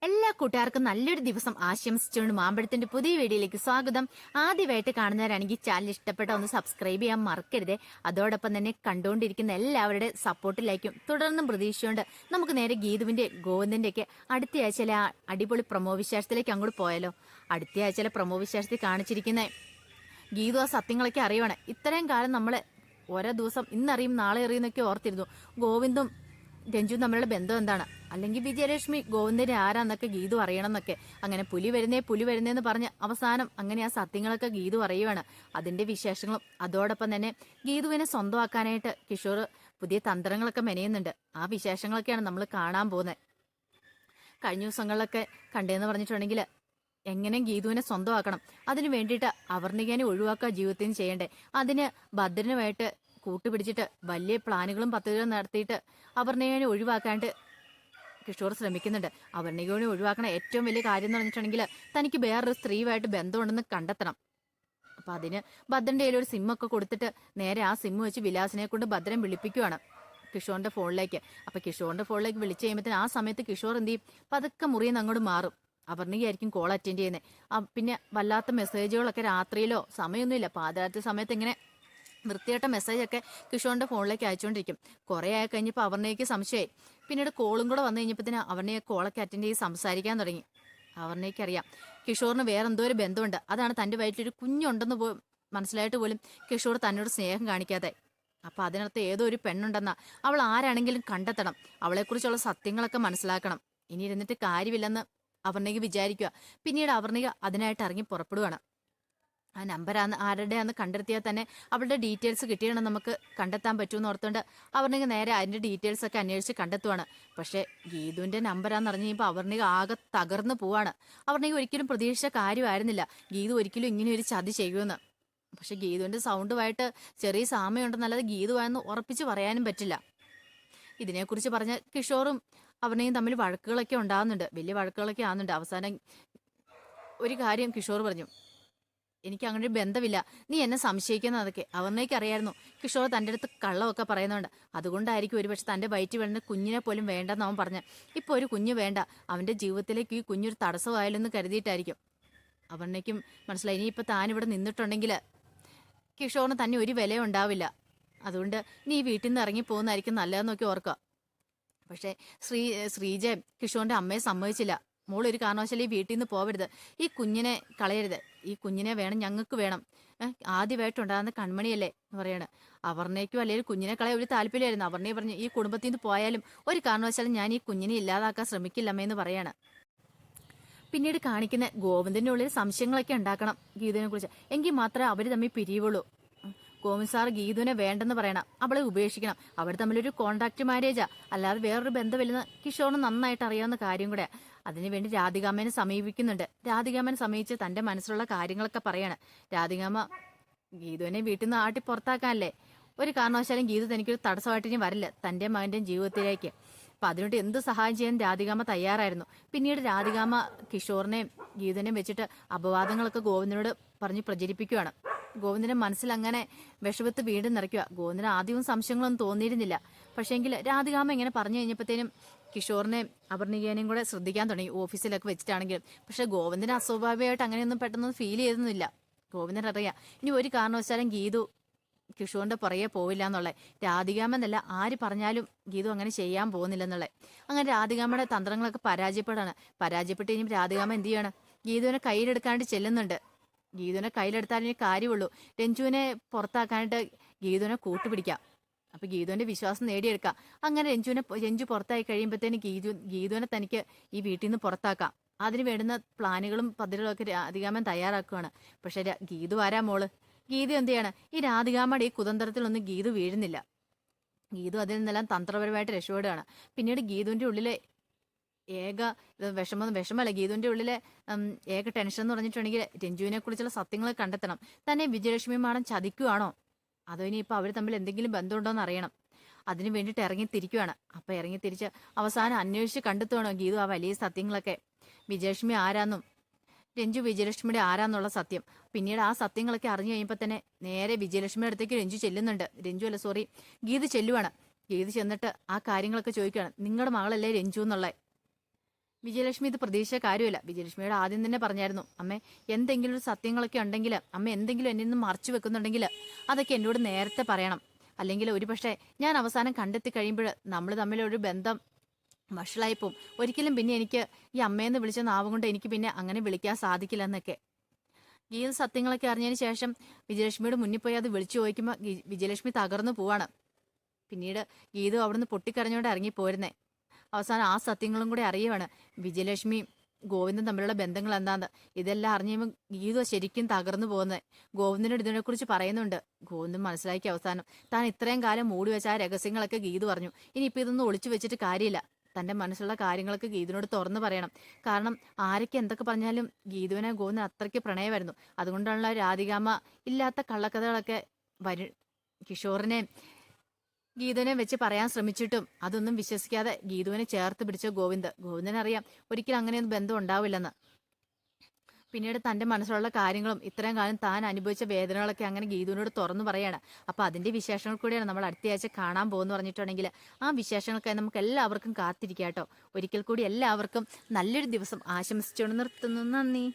എല്ലാ കൂട്ടുകാർക്കും നല്ലൊരു ദിവസം ആശംസിച്ചുകൊണ്ട് മാമ്പഴത്തിന്റെ പുതിയ വീഡിയോയിലേക്ക് സ്വാഗതം. ആദ്യമായിട്ട് കാണുന്നവരാണെങ്കിൽ ചാനൽ ഇഷ്ടപ്പെട്ട ഒന്ന് സബ്സ്ക്രൈബ് ചെയ്യാൻ മറക്കരുത്. അതോടൊപ്പം തന്നെ കണ്ടുകൊണ്ടിരിക്കുന്ന എല്ലാവരുടെ സപ്പോർട്ടിലേക്കും തുടർന്നും പ്രതീക്ഷിച്ചുകൊണ്ട് നമുക്ക് നേരെ ഗീതുവിന്റെ ഗോവിന്ദന്റെ ഒക്കെ അടുത്ത ആഴ്ചയിലെ ആ അടിപൊളി പ്രൊമോ വിശേഷത്തിലേക്ക് അങ്ങോട്ട് പോയാലോ. അടുത്ത ആഴ്ചയിലെ പ്രൊമോ വിശേഷത്തിൽ കാണിച്ചിരിക്കുന്ന ഗീതു ആ സത്യങ്ങളൊക്കെ അറിയുവാണ്. ഇത്രയും കാലം നമ്മള് ഓരോ ദിവസം ഇന്നറിയും നാളെ അറിയുന്നൊക്കെ ഓർത്തിരുന്നു. ഗോവിന്ദും രഞ്ജു തമ്മിലുള്ള ബന്ധം എന്താണ്, അല്ലെങ്കിൽ വിജയലക്ഷ്മി ഗോവിന്ദനെ ആരാന്നൊക്കെ ഗീതു അറിയണം എന്നൊക്കെ. അങ്ങനെ പുലി വരുന്നേന്ന് പറഞ്ഞ് അവസാനം അങ്ങനെ ആ സത്യങ്ങളൊക്കെ ഗീതു അറിയുവാണ്. അതിന്റെ വിശേഷങ്ങളും അതോടൊപ്പം തന്നെ ഗീതുവിനെ സ്വന്തമാക്കാനായിട്ട് കിഷോർ പുതിയ തന്ത്രങ്ങളൊക്കെ മെനയുന്നുണ്ട്. ആ വിശേഷങ്ങളൊക്കെയാണ് നമ്മൾ കാണാൻ പോകുന്നത്. കഴിഞ്ഞ ദിവസങ്ങളിലൊക്കെ കണ്ടേന്ന് പറഞ്ഞിട്ടുണ്ടെങ്കിൽ എങ്ങനെ ഗീതുവിനെ സ്വന്തമാക്കണം, അതിനു വേണ്ടിയിട്ട് അവർണികനെ ഒഴിവാക്കുക ജീവിതത്തിൽ നിന്ന് ചെയ്യണ്ടേ. അതിന് ഭദ്രനുമായിട്ട് കൂട്ടുപിടിച്ചിട്ട് വലിയ പ്ലാനുകളും പദ്ധതികളും നടത്തിയിട്ട് അവർണികനെ ഒഴിവാക്കാണ്ട് കിഷോർ ശ്രമിക്കുന്നുണ്ട്. അവർണികനെ ഒഴിവാക്കണ ഏറ്റവും വലിയ കാര്യം എന്ന് പറഞ്ഞിട്ടുണ്ടെങ്കിൽ തനിക്ക് വേറൊരു സ്ത്രീയുമായിട്ട് ബന്ധമുണ്ടെന്ന് കണ്ടെത്തണം. അപ്പൊ അതിന് ഭദ്രന്റെ കയ്യിൽ ഒരു സിമ്മൊക്കെ കൊടുത്തിട്ട് നേരെ ആ സിമ്മ് വെച്ച് വിലാസിനെ കൊണ്ട് ഭദ്രൻ വിളിപ്പിക്കുവാണ് കിഷോറിന്റെ ഫോണിലേക്ക്. അപ്പൊ കിഷോറിന്റെ ഫോണിലേക്ക് വിളിച്ചു കഴിയുമ്പോഴത്തേന് ആ സമയത്ത് കിഷോർ എന്ത് ചെയ്യും, പതുക്കെ മുറിയെന്ന് അങ്ങോട്ട് മാറും. അവർണികയായിരിക്കും കോൾ അറ്റൻഡ് ചെയ്യുന്നത്. പിന്നെ വല്ലാത്ത മെസ്സേജുകളൊക്കെ രാത്രിയിലോ സമയമൊന്നുമില്ല, പാതിരാത്രി സമയത്ത് ഇങ്ങനെ വൃത്തിയായിട്ട മെസ്സേജൊക്കെ കിഷോറിന്റെ ഫോണിലേക്ക് അയച്ചുകൊണ്ടിരിക്കും. കുറെ ആയി കഴിഞ്ഞപ്പോൾ അവർണയ്ക്ക് സംശയമായി. പിന്നീട് കോളും കൂടെ വന്നു കഴിഞ്ഞപ്പോഴത്തേന് അവർണയെ കോളൊക്കെ അറ്റൻഡ് ചെയ്ത് സംസാരിക്കാൻ തുടങ്ങി. അവർണയ്ക്ക് അറിയാം കിഷോറിന് വേറെ എന്തോ ഒരു ബന്ധമുണ്ട്, അതാണ് തന്റെ വയറ്റിലൊരു കുഞ്ഞുണ്ടെന്ന് മനസ്സിലായിട്ട് പോലും കിഷോർ തന്നോട് സ്നേഹം കാണിക്കാതെ. അപ്പൊ അതിനകത്ത് ഏതോ ഒരു പെണ്ണുണ്ടെന്നാ. അവൾ ആരാണെങ്കിലും കണ്ടെത്തണം, അവളെക്കുറിച്ചുള്ള സത്യങ്ങളൊക്കെ മനസ്സിലാക്കണം. ഇനി ഇരുന്നിട്ട് കാര്യമില്ലെന്ന് അവർണിക വിചാരിക്കുക. പിന്നീട് അവർണിക അതിനായിട്ട് ഇറങ്ങി പുറപ്പെടുവാണ്. ആ നമ്പർ ആരുടെയാന്ന് കണ്ടെത്തിയാൽ തന്നെ അവളുടെ ഡീറ്റെയിൽസ് കിട്ടിയാണ് നമുക്ക് കണ്ടെത്താൻ പറ്റുമെന്ന് ഓർത്തുകൊണ്ട് അവർണിക നേരെ അതിന്റെ ഡീറ്റെയിൽസ് ഒക്കെ അന്വേഷിച്ച് കണ്ടെത്തുവാണ്. പക്ഷെ ഗീതുവിന്റെ നമ്പറാന്ന് അറിഞ്ഞു കഴിയുമ്പോൾ അവർണിക ആകെ തകർന്നു പോവാണ്. അവർണിക ഒരിക്കലും പ്രതീക്ഷിച്ച കാര്യമായിരുന്നില്ല ഗീതു ഒരിക്കലും ഇങ്ങനെ ഒരു ചതി ചെയ്യുമെന്ന്. പക്ഷെ ഗീതുവിന്റെ സൗണ്ടുമായിട്ട് ചെറിയ സാമ്യമുണ്ടെന്നല്ലാതെ ഗീതുവായെന്ന് ഉറപ്പിച്ച് പറയാനും പറ്റില്ല. ഇതിനെക്കുറിച്ച് പറഞ്ഞ കിഷോറും അവർണികയും തമ്മിൽ വഴക്കുകളൊക്കെ ഉണ്ടാകുന്നുണ്ട്, വലിയ വഴക്കുകളൊക്കെ ആകുന്നുണ്ട്. അവസാനം ഒരു കാര്യം കിഷോർ പറഞ്ഞു, എനിക്ക് അങ്ങനെ ഒരു ബന്ധമില്ല, നീ എന്നെ സംശയിക്കുന്നതൊക്കെ. അവർണയ്ക്ക് അറിയായിരുന്നു കിഷോർ തൻ്റെ അടുത്ത് കള്ളമൊക്കെ പറയുന്നുണ്ട്. അതുകൊണ്ടായിരിക്കും ഒരുപക്ഷെ തൻ്റെ വയറ്റിൽ വീഴുന്ന കുഞ്ഞിനെ പോലും വേണ്ടെന്ന് അവൻ പറഞ്ഞ്. ഇപ്പോൾ ഒരു കുഞ്ഞ് വേണ്ട, അവൻ്റെ ജീവിതത്തിലേക്ക് ഈ കുഞ്ഞൊരു തടസ്സമായാലെന്ന് കരുതിയിട്ടായിരിക്കും. അവർണയ്ക്കും മനസ്സിലായി ഇനിയിപ്പോൾ താനിവിടെ നിന്നിട്ടുണ്ടെങ്കിൽ കിഷോറിന് തന്നെ ഒരു വിലയും ഉണ്ടാവില്ല. അതുകൊണ്ട് നീ ഈ വീട്ടിൽ നിന്ന് ഇറങ്ങി പോകുന്നതായിരിക്കും നല്ലതെന്നൊക്കെ ഓർക്കുക. പക്ഷേ ശ്രീജ കിഷോറിന്റെ അമ്മയെ സമ്മതിച്ചില്ല. മോൾ ഒരു കാരണവശാലും ഈ വീട്ടിൽ നിന്ന് പോവരുത്, ഈ കുഞ്ഞിനെ കളയരുത്, ഈ കുഞ്ഞിനെ വേണം, ഞങ്ങൾക്ക് വേണം, ആദ്യമായിട്ടുണ്ടാകുന്ന കൺമണിയല്ലേ എന്ന് പറയാണ്. അവർണയ്ക്കും അല്ലെങ്കിൽ കുഞ്ഞിനെ കളയാൻ ഒരു താല്പര്യമായിരുന്നു. അവർണയെ പറഞ്ഞു, ഈ കുടുംബത്തിൽ നിന്ന് പോയാലും ഒരു കാരണവശാലും ഞാൻ ഈ കുഞ്ഞിനെ ഇല്ലാതാക്കാൻ ശ്രമിക്കില്ലമ്മയെന്ന് പറയാണ്. പിന്നീട് കാണിക്കുന്ന ഗോവിന്ദന്റെ ഉള്ളിൽ സംശയങ്ങളൊക്കെ ഉണ്ടാക്കണം ഗീതുവിനെ കുറിച്ച്, എങ്കിൽ മാത്രമേ അവർ തമ്മിൽ പിരിയുള്ളൂ. ഗോവിന്ദ് സാർ ഗീതുവിനെ വേണ്ടെന്ന് പറയണം, അവളെ ഉപേക്ഷിക്കണം, അവർ തമ്മിലൊരു കോൺട്രാക്ട് മാരേജാ, അല്ലാതെ വേറൊരു ബന്ധമില്ലെന്ന് കിഷോറിന് നന്നായിട്ട് അറിയാവുന്ന കാര്യം കൂടെ. അതിനുവേണ്ടി രാധികാമ്മനെ സമീപിക്കുന്നുണ്ട്. രാധികാമ്മനെ സമീപിച്ച് തന്റെ മനസ്സിലുള്ള കാര്യങ്ങളൊക്കെ പറയാണ്. രാധികാമ്മ ഗീതുവിനെ വീട്ടിൽ നിന്ന് ആട്ടി പുറത്താക്കാനല്ലേ, ഒരു കാരണവശാലും ഗീതു തനിക്കൊരു തടസ്സമായിട്ട് ഇനി വരില്ല തന്റെ മകന്റെയും ജീവിതത്തിലേക്ക്. അപ്പൊ അതിനോട്ട് എന്ത് സഹായം ചെയ്യാൻ രാധികാമ്മ തയ്യാറായിരുന്നു. പിന്നീട് രാധികാമ്മ കിഷോറിനെയും ഗീതുവിനെയും വെച്ചിട്ട് അപവാദങ്ങളൊക്കെ ഗോവിന്ദനോട് പറഞ്ഞ് പ്രചരിപ്പിക്കുകയാണ്. ഗോവിന്ദന്റെ മനസ്സിൽ അങ്ങനെ വിഷവത്ത് വീണ്ടും നിറയ്ക്കുക. ഗോവിന്ദന് ആദ്യവും സംശയങ്ങളൊന്നും തോന്നിയിരുന്നില്ല. പക്ഷേങ്കിൽ രാധികാമ്മ ഇങ്ങനെ പറഞ്ഞു കഴിഞ്ഞപ്പോഴത്തേനും കിഷോറിനെയും അപർണികേനെയും കൂടെ ശ്രദ്ധിക്കാൻ തുടങ്ങി, ഓഫീസിലൊക്കെ വെച്ചിട്ടാണെങ്കിലും. പക്ഷെ ഗോവിന്ദന് അസ്വാഭാവികമായിട്ട് അങ്ങനെയൊന്നും പെട്ടെന്ന് ഫീൽ ചെയ്തൊന്നുമില്ല. ഗോവിന്ദൻ അറിയാം ഇനി ഒരു കാരണവശാലും ഗീതു കിഷോറിന്റെ പുറകെ പോവില്ല എന്നുള്ളത്. രാധികാമ്മ എന്നല്ല ആര് പറഞ്ഞാലും ഗീതു അങ്ങനെ ചെയ്യാൻ പോകുന്നില്ലെന്നുള്ളത്. അങ്ങനെ രാധികാമ്മയുടെ തന്ത്രങ്ങളൊക്കെ പരാജയപ്പെട്ട് കഴിഞ്ഞാൽ രാധികാമ്മ എന്ത് ചെയ്യാണ്, ഗീതുവിനെ കയ്യിലെടുക്കാണ്ട് ചെല്ലുന്നുണ്ട്. ഗീതുവിനെ കയ്യിലെടുത്താലേ കാര്യമുള്ളൂ. രഞ്ജുവിനെ പുറത്താക്കാനായിട്ട് ഗീതുവിനെ കൂട്ടുപിടിക്കാം, അപ്പൊ ഗീതുവിന്റെ വിശ്വാസം നേടിയെടുക്കാം. അങ്ങനെ രഞ്ജു പുറത്തായി കഴിയുമ്പോഴത്തേന് ഗീതുവിനെ തനിക്ക് ഈ വീട്ടിൽ നിന്ന് പുറത്താക്കാം. അതിന് വേണ്ടുന്ന പ്ലാനുകളും പദ്ധതികളും ഒക്കെ രാധികാമ്മൻ തയ്യാറാക്കുകയാണ്. പക്ഷെ ഗീതു ആരാ മോള്, ഗീതു എന്ത് ചെയ്യാണ്, ഈ രാധികാമ്മയുടെ ഈ കുതന്ത്രത്തിലൊന്നും ഗീതു വീഴുന്നില്ല. ഗീതു അതിൽ നിന്നെല്ലാം തന്ത്രപരമായിട്ട് രക്ഷപ്പെടുകയാണ്. പിന്നീട് ഗീതുവിന്റെ ഉള്ളിലെ ഏക വിഷമല്ല, ഗീതുവിന്റെ ഉള്ളിലെ ഏക ടെൻഷൻ എന്ന് പറഞ്ഞിട്ടുണ്ടെങ്കിൽ രഞ്ജുവിനെ കുറിച്ചുള്ള സത്യങ്ങൾ കണ്ടെത്തണം. തന്നെ വിജയലക്ഷ്മി മാഡം ചതിക്കുവാണോ, അതോ ഇനിയിപ്പോൾ അവർ തമ്മിൽ എന്തെങ്കിലും ബന്ധമുണ്ടോ എന്ന് അറിയണം. അതിനു വേണ്ടിയിട്ട് ഇറങ്ങിത്തിരിക്കുവാണ്. അപ്പൊ ഇറങ്ങിത്തിരിച്ച് അവസാനം അന്വേഷിച്ച് കണ്ടെത്തുവാണോ ഗീതു ആ വലിയ സത്യങ്ങളൊക്കെ, വിജയലക്ഷ്മി ആരാന്നും രഞ്ജു വിജയലക്ഷ്മിയുടെ ആരാന്നുള്ള സത്യം. പിന്നീട് ആ സത്യങ്ങളൊക്കെ അറിഞ്ഞു കഴിയുമ്പോൾ തന്നെ നേരെ വിജയലക്ഷ്മിയുടെ അടുത്തേക്ക് ഗീതു ചെല്ലുവാണ്. ഗീതു ചെന്നിട്ട് ആ കാര്യങ്ങളൊക്കെ ചോദിക്കുകയാണ്, നിങ്ങളുടെ മകളല്ലേ രഞ്ജു എന്നുള്ള. വിജയലക്ഷ്മി ഇത് പ്രതീക്ഷിച്ച കാര്യമല്ല. വിജയലക്ഷ്മിയോട് ആദ്യം തന്നെ പറഞ്ഞായിരുന്നു, അമ്മേ എന്തെങ്കിലും ഒരു സത്യങ്ങളൊക്കെ ഉണ്ടെങ്കിൽ, അമ്മ എന്തെങ്കിലും എന്നെ നിന്ന് മറച്ചു വെക്കുന്നുണ്ടെങ്കിൽ അതൊക്കെ എന്നോട് നേരത്തെ പറയണം. അല്ലെങ്കിൽ ഒരു പക്ഷേ ഞാൻ അവസാനം കണ്ടെത്തി കഴിയുമ്പോൾ നമ്മൾ തമ്മിലൊരു ബന്ധം വഷളായിപ്പോവും. ഒരിക്കലും പിന്നെ എനിക്ക് ഈ അമ്മയെന്ന് വിളിച്ച നാവും കൊണ്ട് എനിക്ക് പിന്നെ അങ്ങനെ വിളിക്കാൻ സാധിക്കില്ല എന്നൊക്കെ. ഈ സത്യങ്ങളൊക്കെ അറിഞ്ഞതിന് ശേഷം വിജയലക്ഷ്മിയുടെ മുന്നിൽ പോയി അത് വിളിച്ചു ചോദിക്കുമ്പോൾ വിജയലക്ഷ്മി തകർന്നു പോവാണ്. പിന്നീട് ഗീതു അവിടുന്ന് പൊട്ടിക്കരഞ്ഞോണ്ട് ഇറങ്ങി പോരുന്നേ. അവസാനം ആ സത്യങ്ങളും കൂടെ അറിയുവാണ് വിജയലക്ഷ്മി ഗോവിന്ദൻ തമ്മിലുള്ള ബന്ധങ്ങൾ എന്താന്ന്. ഇതെല്ലാം അറിഞ്ഞുമ്പോൾ ഗീതു ശരിക്കും തകർന്നു പോകുന്നത്. ഗോവിന്ദനോട് ഇതിനെക്കുറിച്ച് പറയുന്നുണ്ട്. ഗോവിന്ദൻ മനസ്സിലാക്കി അവസാനം താൻ ഇത്രയും കാലം മൂടി വെച്ച ആ രഹസ്യങ്ങളൊക്കെ ഗീതു പറഞ്ഞു. ഇനിയിപ്പോൾ ഇതൊന്നും ഒളിച്ചു വെച്ചിട്ട് കാര്യമില്ല. തന്റെ മനസ്സിലുള്ള കാര്യങ്ങളൊക്കെ ഗീതുവിനോട് തുറന്നു പറയണം. കാരണം ആരൊക്കെ എന്തൊക്കെ പറഞ്ഞാലും ഗീതുവിനെ ഗോവിന്ദൻ അത്രയ്ക്ക് പ്രണയമായിരുന്നു. അതുകൊണ്ടുള്ള രാധികാമ്മ ഇല്ലാത്ത കള്ളക്കഥകളൊക്കെ കിഷോറിനെ ഗീതുവിനെ വെച്ച് പറയാൻ ശ്രമിച്ചിട്ടും അതൊന്നും വിശ്വസിക്കാതെ ഗീതുവിനെ ചേർത്ത് പിടിച്ച ഗോവിന്ദനറിയാം ഒരിക്കലും അങ്ങനെയൊന്നും ബന്ധം ഉണ്ടാവില്ലെന്ന്. പിന്നീട് തന്റെ മനസ്സിലുള്ള കാര്യങ്ങളും ഇത്രയും കാലം താൻ അനുഭവിച്ച വേദനകളൊക്കെ അങ്ങനെ ഗീതുവിനോട് തുറന്നു പറയാണ്. അപ്പൊ അതിന്റെ വിശേഷങ്ങൾ കൂടിയാണ് നമ്മൾ അടുത്തയാഴ്ച കാണാൻ പോകുന്നു പറഞ്ഞിട്ടുണ്ടെങ്കിൽ ആ വിശേഷങ്ങൾക്കായി നമുക്ക് എല്ലാവർക്കും കാത്തിരിക്കാം കേട്ടോ. ഒരിക്കൽ കൂടി എല്ലാവർക്കും നല്ലൊരു ദിവസം ആശംസിച്ചുകൊണ്ട് നിർത്തുന്നു. നന്ദി.